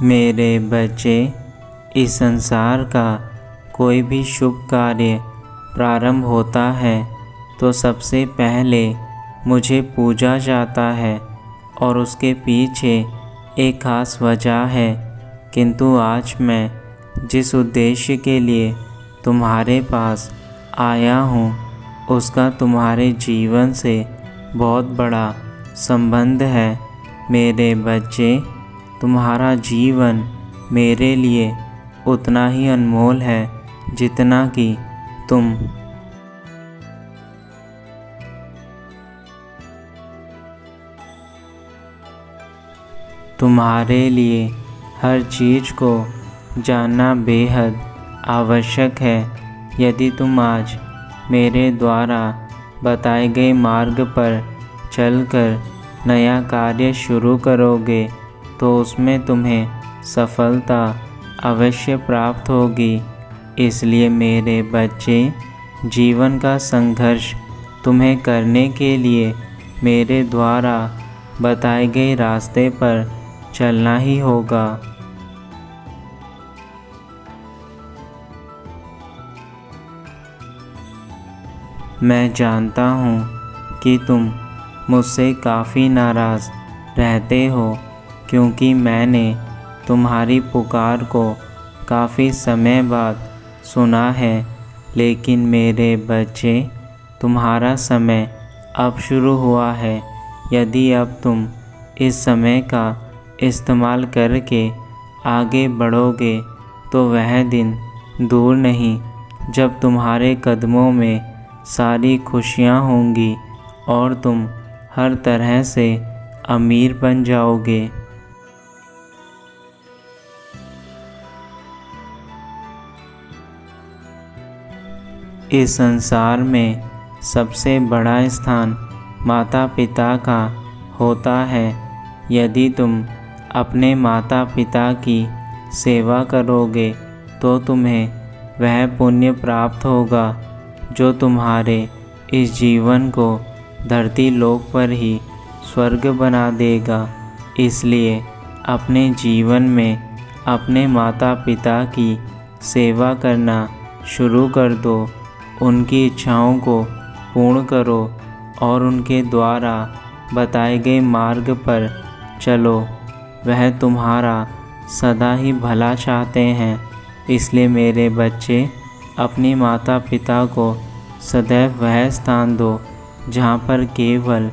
मेरे बच्चे, इस संसार का कोई भी शुभ कार्य प्रारंभ होता है तो सबसे पहले मुझे पूजा जाता है और उसके पीछे एक खास वजह है। किंतु आज मैं जिस उद्देश्य के लिए तुम्हारे पास आया हूँ उसका तुम्हारे जीवन से बहुत बड़ा संबंध है। मेरे बच्चे, तुम्हारा जीवन मेरे लिए उतना ही अनमोल है जितना कि तुम। तुम्हारे लिए हर चीज़ को जानना बेहद आवश्यक है। यदि तुम आज मेरे द्वारा बताए गए मार्ग पर चलकर नया कार्य शुरू करोगे तो उसमें तुम्हें सफलता अवश्य प्राप्त होगी। इसलिए मेरे बच्चे, जीवन का संघर्ष तुम्हें करने के लिए मेरे द्वारा बताए गए रास्ते पर चलना ही होगा। मैं जानता हूँ कि तुम मुझसे काफ़ी नाराज़ रहते हो क्योंकि मैंने तुम्हारी पुकार को काफ़ी समय बाद सुना है। लेकिन मेरे बच्चे, तुम्हारा समय अब शुरू हुआ है। यदि अब तुम इस समय का इस्तेमाल करके आगे बढ़ोगे तो वह दिन दूर नहीं जब तुम्हारे कदमों में सारी खुशियाँ होंगी और तुम हर तरह से अमीर बन जाओगे। इस संसार में सबसे बड़ा स्थान माता पिता का होता है। यदि तुम अपने माता पिता की सेवा करोगे तो तुम्हें वह पुण्य प्राप्त होगा जो तुम्हारे इस जीवन को धरती लोक पर ही स्वर्ग बना देगा। इसलिए अपने जीवन में अपने माता पिता की सेवा करना शुरू कर दो। उनकी इच्छाओं को पूर्ण करो और उनके द्वारा बताए गए मार्ग पर चलो। वह तुम्हारा सदा ही भला चाहते हैं। इसलिए मेरे बच्चे, अपने माता पिता को सदैव वह स्थान दो जहाँ पर केवल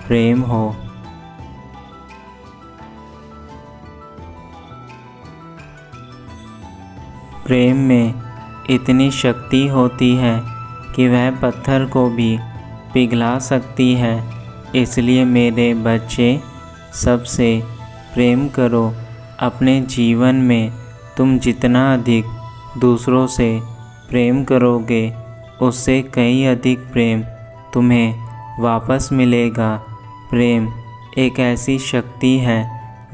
प्रेम हो। प्रेम में इतनी शक्ति होती है कि वह पत्थर को भी पिघला सकती है। इसलिए मेरे बच्चे, सबसे प्रेम करो। अपने जीवन में तुम जितना अधिक दूसरों से प्रेम करोगे उससे कई अधिक प्रेम तुम्हें वापस मिलेगा। प्रेम एक ऐसी शक्ति है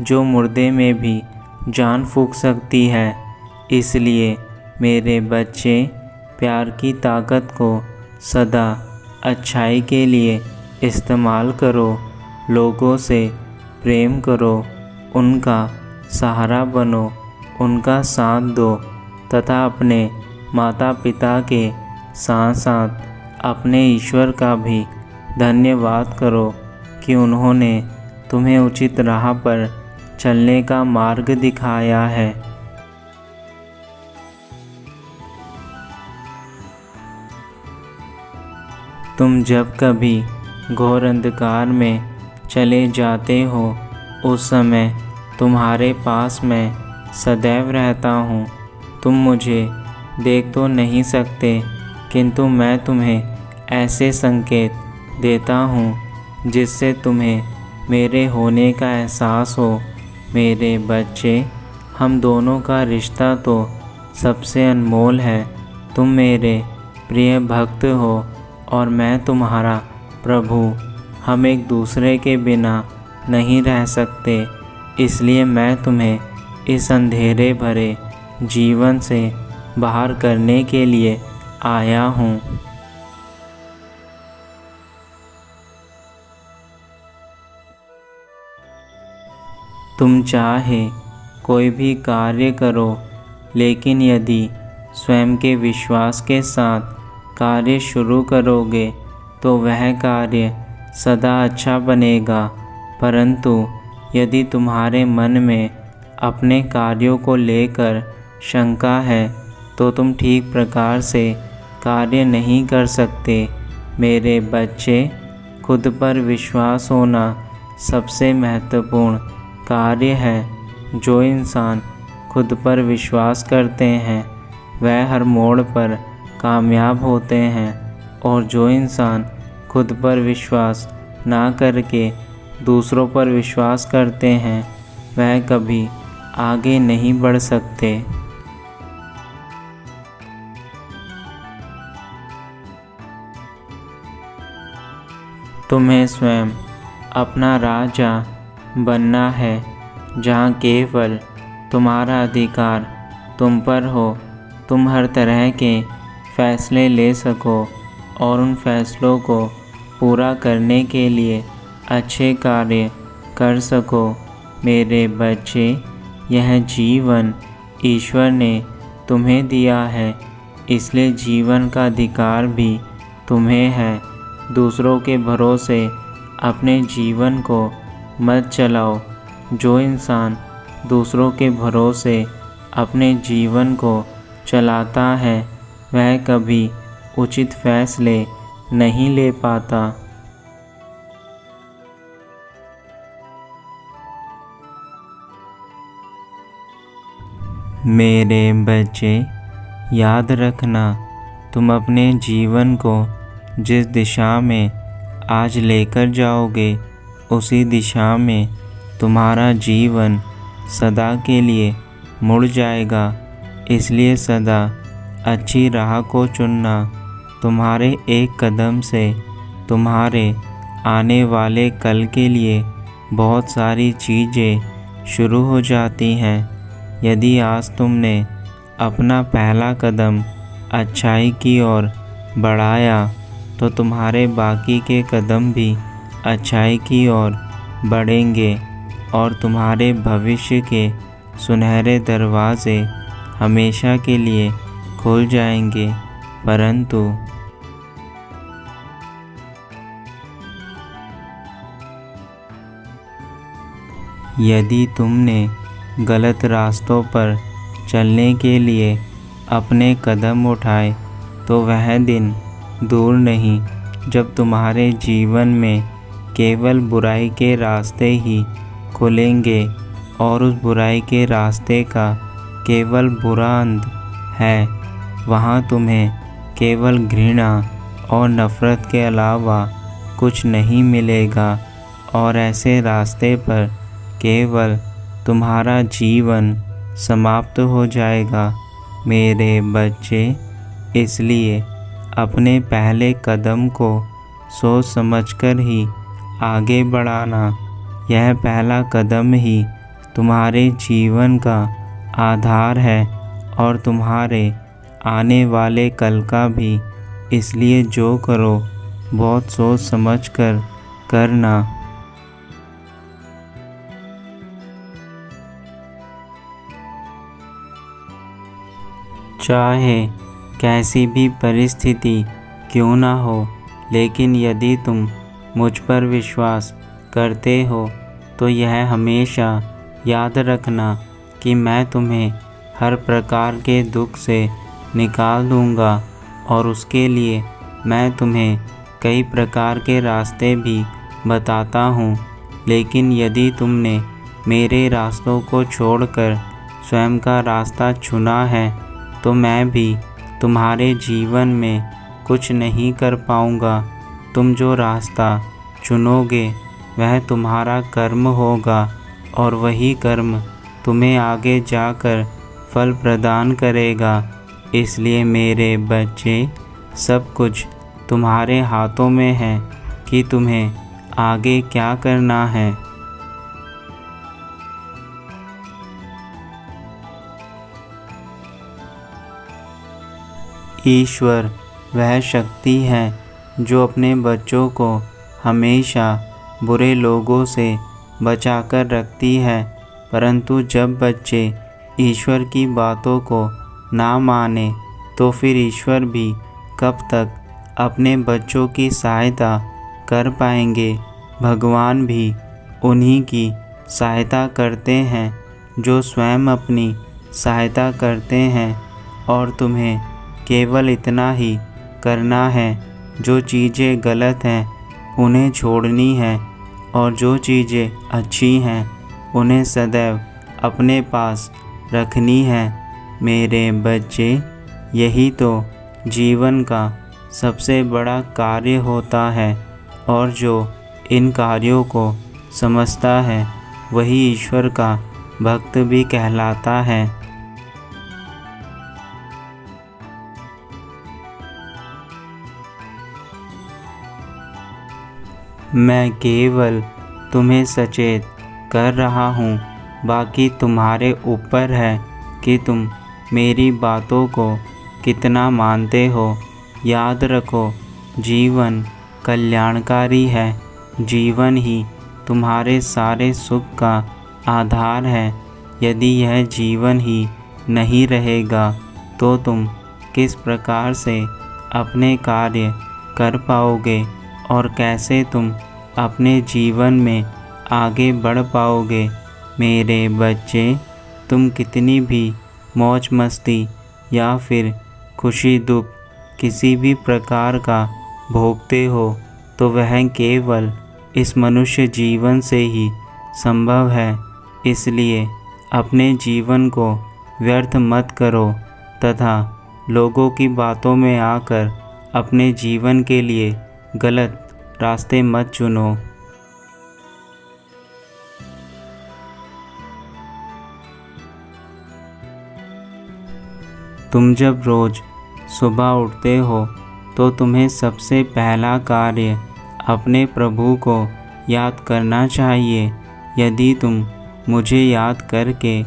जो मुर्दे में भी जान फूंक सकती है। इसलिए मेरे बच्चे, प्यार की ताकत को सदा अच्छाई के लिए इस्तेमाल करो। लोगों से प्रेम करो, उनका सहारा बनो, उनका साथ दो तथा अपने माता पिता के साथ साथ अपने ईश्वर का भी धन्यवाद करो कि उन्होंने तुम्हें उचित राह पर चलने का मार्ग दिखाया है। तुम जब कभी घोर अंधकार में चले जाते हो उस समय तुम्हारे पास मैं सदैव रहता हूँ। तुम मुझे देख तो नहीं सकते किंतु मैं तुम्हें ऐसे संकेत देता हूँ जिससे तुम्हें मेरे होने का एहसास हो। मेरे बच्चे, हम दोनों का रिश्ता तो सबसे अनमोल है। तुम मेरे प्रिय भक्त हो और मैं तुम्हारा प्रभु। हम एक दूसरे के बिना नहीं रह सकते। इसलिए मैं तुम्हें इस अंधेरे भरे जीवन से बाहर करने के लिए आया हूँ। तुम चाहे कोई भी कार्य करो, लेकिन यदि स्वयं के विश्वास के साथ कार्य शुरू करोगे तो वह कार्य सदा अच्छा बनेगा। परंतु यदि तुम्हारे मन में अपने कार्यों को लेकर शंका है तो तुम ठीक प्रकार से कार्य नहीं कर सकते। मेरे बच्चे, खुद पर विश्वास होना सबसे महत्वपूर्ण कार्य है। जो इंसान खुद पर विश्वास करते हैं वह हर मोड़ पर कामयाब होते हैं, और जो इंसान खुद पर विश्वास ना करके दूसरों पर विश्वास करते हैं वह कभी आगे नहीं बढ़ सकते। तुम्हें स्वयं अपना राजा बनना है, जहाँ केवल तुम्हारा अधिकार तुम पर हो। तुम हर तरह के फैसले ले सको और उन फैसलों को पूरा करने के लिए अच्छे कार्य कर सको। मेरे बच्चे, यह जीवन ईश्वर ने तुम्हें दिया है, इसलिए जीवन का अधिकार भी तुम्हें है। दूसरों के भरोसे अपने जीवन को मत चलाओ। जो इंसान दूसरों के भरोसे अपने जीवन को चलाता है वह कभी उचित फैसले नहीं ले पाता। मेरे बच्चे, याद रखना, तुम अपने जीवन को जिस दिशा में आज लेकर जाओगे उसी दिशा में तुम्हारा जीवन सदा के लिए मुड़ जाएगा। इसलिए सदा अच्छी राह को चुनना। तुम्हारे एक कदम से तुम्हारे आने वाले कल के लिए बहुत सारी चीज़ें शुरू हो जाती हैं। यदि आज तुमने अपना पहला कदम अच्छाई की ओर बढ़ाया तो तुम्हारे बाकी के कदम भी अच्छाई की ओर बढ़ेंगे और तुम्हारे भविष्य के सुनहरे दरवाज़े हमेशा के लिए खुल जाएंगे। परंतु यदि तुमने गलत रास्तों पर चलने के लिए अपने कदम उठाए तो वह दिन दूर नहीं जब तुम्हारे जीवन में केवल बुराई के रास्ते ही खुलेंगे, और उस बुराई के रास्ते का केवल बुरा अंत है। वहाँ तुम्हें केवल घृणा और नफ़रत के अलावा कुछ नहीं मिलेगा, और ऐसे रास्ते पर केवल तुम्हारा जीवन समाप्त हो जाएगा। मेरे बच्चे, इसलिए अपने पहले कदम को सोच समझकर ही आगे बढ़ाना। यह पहला कदम ही तुम्हारे जीवन का आधार है और तुम्हारे आने वाले कल का भी। इसलिए जो करो बहुत सोच समझ कर करना। चाहे कैसी भी परिस्थिति क्यों ना हो, लेकिन यदि तुम मुझ पर विश्वास करते हो तो यह हमेशा याद रखना कि मैं तुम्हें हर प्रकार के दुख से निकाल दूंगा, और उसके लिए मैं तुम्हें कई प्रकार के रास्ते भी बताता हूँ। लेकिन यदि तुमने मेरे रास्तों को छोड़कर स्वयं का रास्ता चुना है तो मैं भी तुम्हारे जीवन में कुछ नहीं कर पाऊँगा। तुम जो रास्ता चुनोगे वह तुम्हारा कर्म होगा, और वही कर्म तुम्हें आगे जाकर फल प्रदान करेगा। इसलिए मेरे बच्चे, सब कुछ तुम्हारे हाथों में है कि तुम्हें आगे क्या करना है। ईश्वर वह शक्ति है जो अपने बच्चों को हमेशा बुरे लोगों से बचाकर रखती है। परंतु जब बच्चे ईश्वर की बातों को ना माने तो फिर ईश्वर भी कब तक अपने बच्चों की सहायता कर पाएंगे। भगवान भी उन्हीं की सहायता करते हैं जो स्वयं अपनी सहायता करते हैं, और तुम्हें केवल इतना ही करना है। जो चीज़ें गलत हैं उन्हें छोड़नी है, और जो चीज़ें अच्छी हैं उन्हें सदैव अपने पास रखनी है। मेरे बच्चे, यही तो जीवन का सबसे बड़ा कार्य होता है, और जो इन कार्यों को समझता है वही ईश्वर का भक्त भी कहलाता है। मैं केवल तुम्हें सचेत कर रहा हूँ, बाकी तुम्हारे ऊपर है कि तुम मेरी बातों को कितना मानते हो। याद रखो, जीवन कल्याणकारी है। जीवन ही तुम्हारे सारे सुख का आधार है। यदि यह जीवन ही नहीं रहेगा तो तुम किस प्रकार से अपने कार्य कर पाओगे और कैसे तुम अपने जीवन में आगे बढ़ पाओगे। मेरे बच्चे, तुम कितनी भी मौज मस्ती या फिर खुशी दुख किसी भी प्रकार का भोगते हो तो वह केवल इस मनुष्य जीवन से ही संभव है। इसलिए अपने जीवन को व्यर्थ मत करो तथा लोगों की बातों में आकर अपने जीवन के लिए गलत रास्ते मत चुनो। तुम जब रोज़ सुबह उठते हो तो तुम्हें सबसे पहला कार्य अपने प्रभु को याद करना चाहिए। यदि तुम मुझे याद करके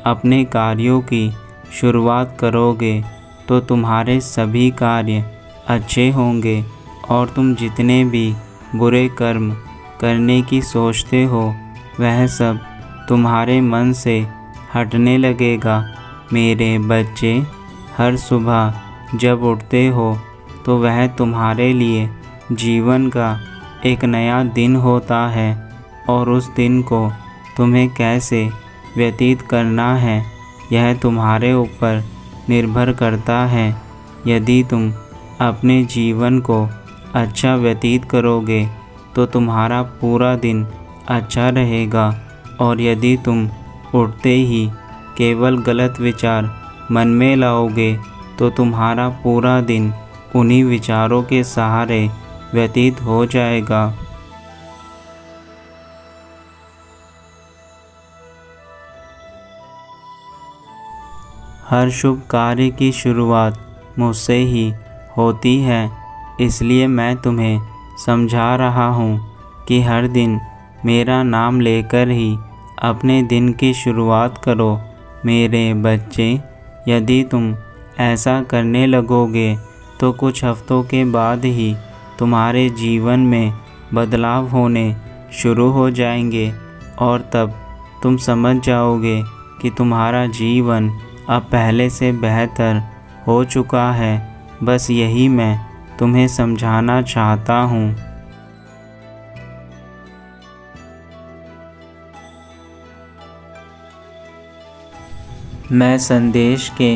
अपने कार्यों की शुरुआत करोगे तो तुम्हारे सभी कार्य अच्छे होंगे, और तुम जितने भी बुरे कर्म करने की सोचते हो वह सब तुम्हारे मन से हटने लगेगा। मेरे बच्चे, हर सुबह जब उठते हो तो वह तुम्हारे लिए जीवन का एक नया दिन होता है, और उस दिन को तुम्हें कैसे व्यतीत करना है यह तुम्हारे ऊपर निर्भर करता है। यदि तुम अपने जीवन को अच्छा व्यतीत करोगे तो तुम्हारा पूरा दिन अच्छा रहेगा, और यदि तुम उठते ही केवल गलत विचार मन में लाओगे तो तुम्हारा पूरा दिन उन्हीं विचारों के सहारे व्यतीत हो जाएगा। हर शुभ कार्य की शुरुआत मुझसे ही होती है, इसलिए मैं तुम्हें समझा रहा हूँ कि हर दिन मेरा नाम लेकर ही अपने दिन की शुरुआत करो। मेरे बच्चे, यदि तुम ऐसा करने लगोगे तो कुछ हफ्तों के बाद ही तुम्हारे जीवन में बदलाव होने शुरू हो जाएंगे, और तब तुम समझ जाओगे कि तुम्हारा जीवन अब पहले से बेहतर हो चुका है। बस यही मैं तुम्हें समझाना चाहता हूँ। मैं संदेश के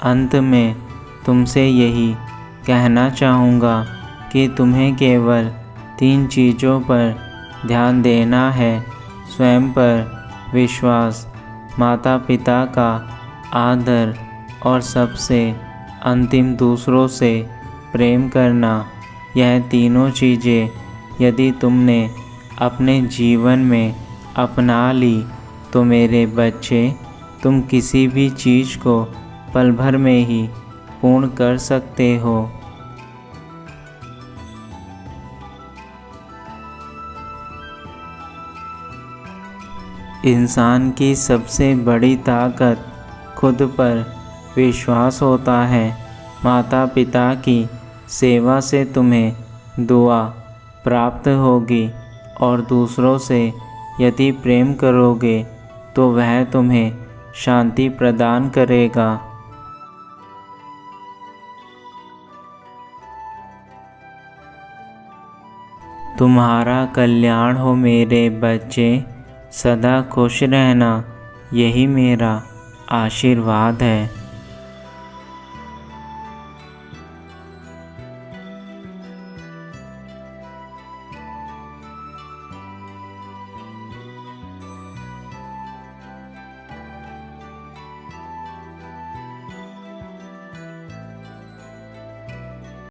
अंत में तुमसे यही कहना चाहूँगा कि तुम्हें केवल 3 चीज़ों पर ध्यान देना है: स्वयं पर विश्वास, माता पिता का आदर, और सबसे अंतिम दूसरों से प्रेम करना। यह तीनों चीज़ें यदि तुमने अपने जीवन में अपना ली तो मेरे बच्चे, तुम किसी भी चीज़ को पल भर में ही पूर्ण कर सकते हो। इंसान की सबसे बड़ी ताकत खुद पर विश्वास होता है। माता पिता की सेवा से तुम्हें दुआ प्राप्त होगी, और दूसरों से यदि प्रेम करोगे तो वह तुम्हें शांति प्रदान करेगा। तुम्हारा कल्याण हो मेरे बच्चे, सदा खुश रहना, यही मेरा आशीर्वाद है।